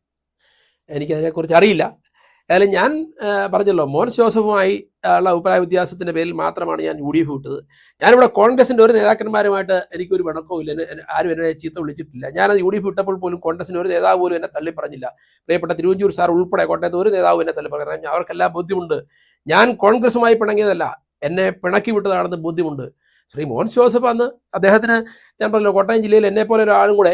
എനിക്കതിനെക്കുറിച്ച് അറിയില്ല. ഏതായാലും ഞാൻ പറഞ്ഞല്ലോ, മോൻസ് ജോസഫുമായി ഉള്ള അഭിപ്രായ വ്യത്യാസത്തിൻ്റെ പേരിൽ മാത്രമാണ് ഞാൻ UDF വിട്ടത്. ഞാനിവിടെ കോൺഗ്രസിൻ്റെ ഒരു നേതാക്കന്മാരുമായിട്ട് എനിക്കൊരു പിണക്കവും ഇല്ല. ആരും എന്നെ ചീത്ത വിളിച്ചിട്ടില്ല. ഞാനത് UDF വിട്ടപ്പോൾ പോലും കോൺഗ്രസിൻ്റെ ഒരു നേതാവ് പോലും എന്നെ തള്ളിപ്പറഞ്ഞില്ല. പ്രിയപ്പെട്ട തിരുവഞ്ചൂർ സാർ ഉൾപ്പെടെ കോട്ടയത്ത് ഒരു നേതാവ് എന്നെ തള്ളിപ്പറഞ്ഞു. അവർക്കെല്ലാം ബോധ്യമുണ്ട് ഞാൻ കോൺഗ്രസുമായി പിണങ്ങിയതല്ല, എന്നെ പിണക്കി വിട്ടതാണെന്ന് ബോധ്യമുണ്ട്. ശ്രീ മോൻസ് ജോസഫ് അന്ന് അദ്ദേഹത്തിന്, ഞാൻ പറഞ്ഞല്ലോ, കോട്ടയം ജില്ലയിൽ എന്നെപ്പോലെ ഒരാളും കൂടെ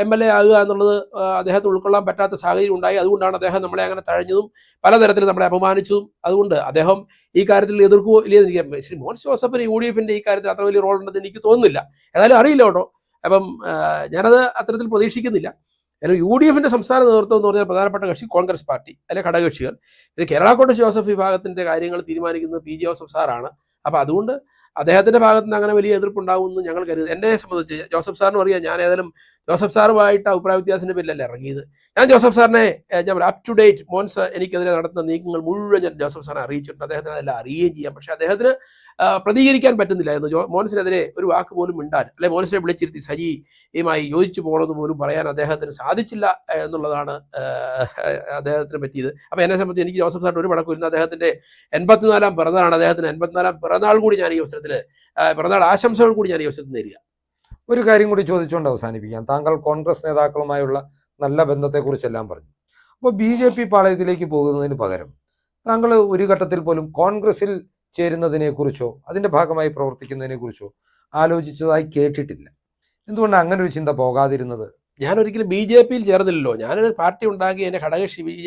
MLA ആകുക എന്നുള്ളത് അദ്ദേഹത്തിന് ഉൾക്കൊള്ളാൻ പറ്റാത്ത സാഹചര്യം ഉണ്ടായി. അതുകൊണ്ടാണ് അദ്ദേഹം നമ്മളെ അങ്ങനെ തഴഞ്ഞതും പലതരത്തിൽ നമ്മളെ അപമാനിച്ചതും. അതുകൊണ്ട് അദ്ദേഹം ഈ കാര്യത്തിൽ എതിർക്കുകയോ ഇല്ലെന്ന് എനിക്ക്, ശ്രീ മോൻസ് ജോസഫിന് UDFന്റെ ഈ കാര്യത്തിൽ അത്ര വലിയ റോൾ ഉണ്ടെന്ന് എനിക്ക് തോന്നുന്നില്ല. ഏതായാലും അറിയില്ല കേട്ടോ. അപ്പം ഞാനത് അത്തരത്തിൽ പ്രതീക്ഷിക്കുന്നില്ല. അല്ലെങ്കിൽ UDFന്റെ സംസ്ഥാന നേതൃത്വം എന്ന് പറഞ്ഞാൽ പ്രധാനപ്പെട്ട കക്ഷി കോൺഗ്രസ് പാർട്ടി, അല്ലെങ്കിൽ ഘടകകക്ഷികൾ. പിന്നെ കേരള കോൺഗ്രസ് ജോസഫ് വിഭാഗത്തിന്റെ കാര്യങ്ങൾ തീരുമാനിക്കുന്നത് PJ ജോസഫ് സാറാണ്. അപ്പോൾ അതുകൊണ്ട് അദ്ദേഹത്തിന്റെ ഭാഗത്ത് നിന്ന് അങ്ങനെ വലിയ എതിർപ്പുണ്ടാകുമെന്ന് ഞങ്ങൾ കരുതുന്നത്. എന്നെ സംബന്ധിച്ച് ജോസഫ് സാറിനും അറിയാം, ഞാൻ ഏതായാലും ജോസഫ് സാറുമായിട്ട് അഭിപ്രായ വ്യത്യാസത്തിന്റെ പേരിലല്ല ഇറങ്ങിയത്. ഞാൻ ജോസഫ് സാറിനെ, ഞാൻ അപ് ടു ഡേറ്റ് മോൻസ് എനിക്കെതിരെ നടത്തുന്ന നീക്കങ്ങൾ മുഴുവൻ ഞാൻ ജോസഫ് സാറിനെ അറിയിച്ചിട്ടുണ്ട്. അദ്ദേഹത്തിന് അതെല്ലാം അറിയുകയും ചെയ്യാം. പക്ഷേ അദ്ദേഹത്തിന് പ്രതികരിക്കാൻ പറ്റുന്നില്ലായിരുന്നു. മോൻസിനെതിരെ ഒരു വാക്ക് പോലും മിണ്ടാൻ, അല്ലെ മോൻസിനെ വിളിച്ചിരുത്തി സജിയുമായി യോജിച്ചു പോകണമെന്ന് പോലും പറയാൻ അദ്ദേഹത്തിന് സാധിച്ചില്ല എന്നുള്ളതാണ് അദ്ദേഹത്തിന് പറ്റിയത്. അപ്പോൾ എന്നെ സംബന്ധിച്ച് എനിക്ക് ജോസഫ് സാറിന് ഒരു മടക്കം ഇരുന്ന് അദ്ദേഹത്തിന്റെ 84ാം പിറന്നാളാണ്. അദ്ദേഹത്തിന് 84ാം പിറന്നാൾ കൂടി ഞാൻ ഈ അവസരത്തിൽ, പിറന്നാൾ ആശംസകൾ കൂടി ഞാൻ ഈ അവസരത്തിൽ നേരുക. ഒരു കാര്യം കൂടി ചോദിച്ചുകൊണ്ട് അവസാനിപ്പിക്കാം. താങ്കൾ കോൺഗ്രസ് നേതാക്കളുമായുള്ള നല്ല ബന്ധത്തെക്കുറിച്ചെല്ലാം പറഞ്ഞു. അപ്പോൾ BJP പാളയത്തിലേക്ക് പോകുന്നതിന് പകരം താങ്കൾ ഒരു ഘട്ടത്തിൽ പോലും കോൺഗ്രസിൽ ചേരുന്നതിനെക്കുറിച്ചോ അതിൻ്റെ ഭാഗമായി പ്രവർത്തിക്കുന്നതിനെക്കുറിച്ചോ ആലോചിച്ചതായി കേട്ടിട്ടില്ല. എന്തുകൊണ്ടാണ് അങ്ങനെ ഒരു ചിന്ത പോകാതിരുന്നത്? ഞാനൊരിക്കലും BJPയിൽ ചേർന്നില്ലല്ലോ. ഞാനൊരു പാർട്ടി ഉണ്ടാക്കി എന്നെ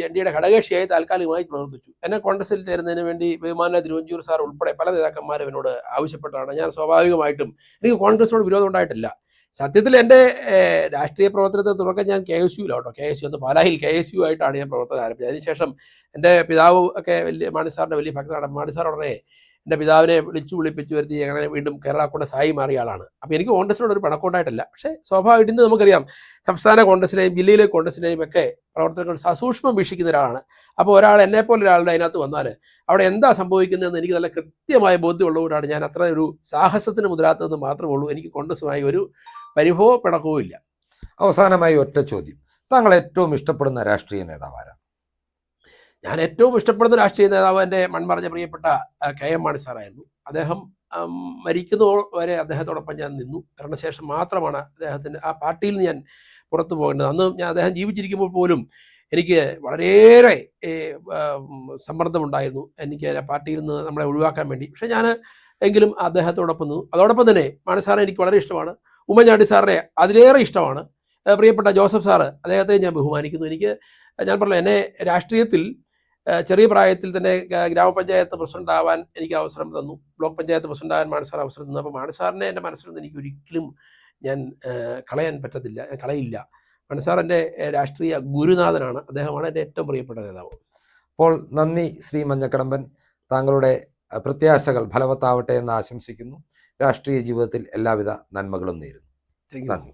NDAയുടെ ഘടകകക്ഷിയായി താൽക്കാലികമായി പ്രവർത്തിച്ചു. എന്നെ കോൺഗ്രസിൽ ചേരുന്നതിന് വേണ്ടി ബഹുമാന തിരുവഞ്ചൂർ സാർ ഉൾപ്പെടെ പല നേതാക്കന്മാരും എന്നോട് ആവശ്യപ്പെട്ടാണ്. ഞാൻ സ്വാഭാവികമായിട്ടും, എനിക്ക് കോൺഗ്രസിനോട് വിരോധം ഉണ്ടായിട്ടില്ല. സത്യത്തിൽ എൻ്റെ രാഷ്ട്രീയ പ്രവർത്തനത്തെ തുടക്കം ഞാൻ KSUവിലോട്ടോ, KSU എന്ന് പാലായിൽ KSU ആയിട്ടാണ് ഞാൻ പ്രവർത്തനം ആരംഭിച്ചത്. അതിനുശേഷം എൻ്റെ പിതാവ് ഒക്കെ മാണി സാറിൻ്റെ വലിയ ഭക്തനാണ്. മാണി സാർ ഉടനെ എൻ്റെ പിതാവിനെ വിളിപ്പിച്ചു വരുത്തി അങ്ങനെ വീണ്ടും കേരള കോൺഗ്രസ് ആയി മാറിയ ആളാണ്. അപ്പോൾ എനിക്ക് കോൺഗ്രസിനോട് ഒരു പിണക്കമുണ്ടായിട്ടില്ല. പക്ഷേ സ്വാഭാവികമായിട്ട് ഇന്ന് നമുക്കറിയാം, സംസ്ഥാന കോൺഗ്രസിനെയും ജില്ലയിലെ കോൺഗ്രസിനെയും ഒക്കെ പ്രവർത്തനങ്ങൾ സസൂക്ഷ്മം വീക്ഷിക്കുന്ന ഒരാളാണ്. അപ്പോൾ ഒരാൾ എന്നെപ്പോലെ ഒരാളുടെ അതിനകത്ത് വന്നാൽ അവിടെ എന്താ സംഭവിക്കുന്നതെന്ന് എനിക്ക് നല്ല കൃത്യമായ ബോധ്യമുള്ളതുകൊണ്ടാണ് ഞാൻ അത്ര ഒരു സാഹസത്തിന് മുതിരാത്തതെന്ന് മാത്രമേ ഉള്ളൂ. എനിക്ക് കോൺഗ്രസുമായി ഒരു പരിഭവ പിണക്കവും ഇല്ല. അവസാനമായി ഒറ്റ ചോദ്യം, താങ്കൾ ഏറ്റവും ഇഷ്ടപ്പെടുന്ന രാഷ്ട്രീയ നേതാവാരാണ്? ഞാൻ ഏറ്റവും ഇഷ്ടപ്പെടുന്ന രാഷ്ട്രീയ നേതാവ് എൻ്റെ മൺമറഞ്ഞ പ്രിയപ്പെട്ട KM മാണി സാറായിരുന്നു. അദ്ദേഹം മരിക്കുന്നത് വരെ അദ്ദേഹത്തോടൊപ്പം ഞാൻ നിന്നു. മരണശേഷം മാത്രമാണ് അദ്ദേഹത്തിൻ്റെ ആ പാർട്ടിയിൽ നിന്ന് ഞാൻ പുറത്തു പോകേണ്ടത്. അന്ന് അദ്ദേഹം ജീവിച്ചിരിക്കുമ്പോൾ പോലും എനിക്ക് വളരെയേറെ സമ്മർദ്ദമുണ്ടായിരുന്നു എനിക്ക് ആ പാർട്ടിയിൽ നിന്ന് നമ്മളെ ഒഴിവാക്കാൻ വേണ്ടി. പക്ഷേ ഞാൻ എങ്കിലും അദ്ദേഹത്തോടൊപ്പം നിന്നു. അതോടൊപ്പം തന്നെ മാണി സാറെ എനിക്ക് വളരെ ഇഷ്ടമാണ്. ഉമ്മൻചാണ്ടി സാറിനെ അതിലേറെ ഇഷ്ടമാണ്. പ്രിയപ്പെട്ട ജോസഫ് സാറ്, അദ്ദേഹത്തെ ഞാൻ ബഹുമാനിക്കുന്നു. ഞാൻ പറഞ്ഞില്ല, എന്നെ രാഷ്ട്രീയത്തിൽ ചെറിയ പ്രായത്തിൽ തന്നെ ഗ്രാമപഞ്ചായത്ത് പ്രസിഡന്റ് ആവാൻ എനിക്ക് അവസരം തന്നു. ബ്ലോക്ക് പഞ്ചായത്ത് പ്രസിഡന്റ് ആവാൻ മാണി സാർ അവസരം തന്നു. അപ്പോൾ മാണി സാറിനെ എൻ്റെ മനസ്സിൽ നിന്ന് എനിക്ക് ഒരിക്കലും ഞാൻ കളയാൻ പറ്റത്തില്ല, കളയില്ല. മാണി സാർ എൻ്റെ രാഷ്ട്രീയ ഗുരുനാഥനാണ്. അദ്ദേഹമാണ് എൻ്റെ ഏറ്റവും പ്രിയപ്പെട്ട നേതാവ്. അപ്പോൾ നന്ദി ശ്രീ മഞ്ഞക്കടമ്പൻ. താങ്കളുടെ പ്രത്യാശകൾ ഫലവത്താവട്ടെ എന്ന് ആശംസിക്കുന്നു. രാഷ്ട്രീയ ജീവിതത്തിൽ എല്ലാവിധ നന്മകളും നേരുന്നു. Thank you. നന്ദി.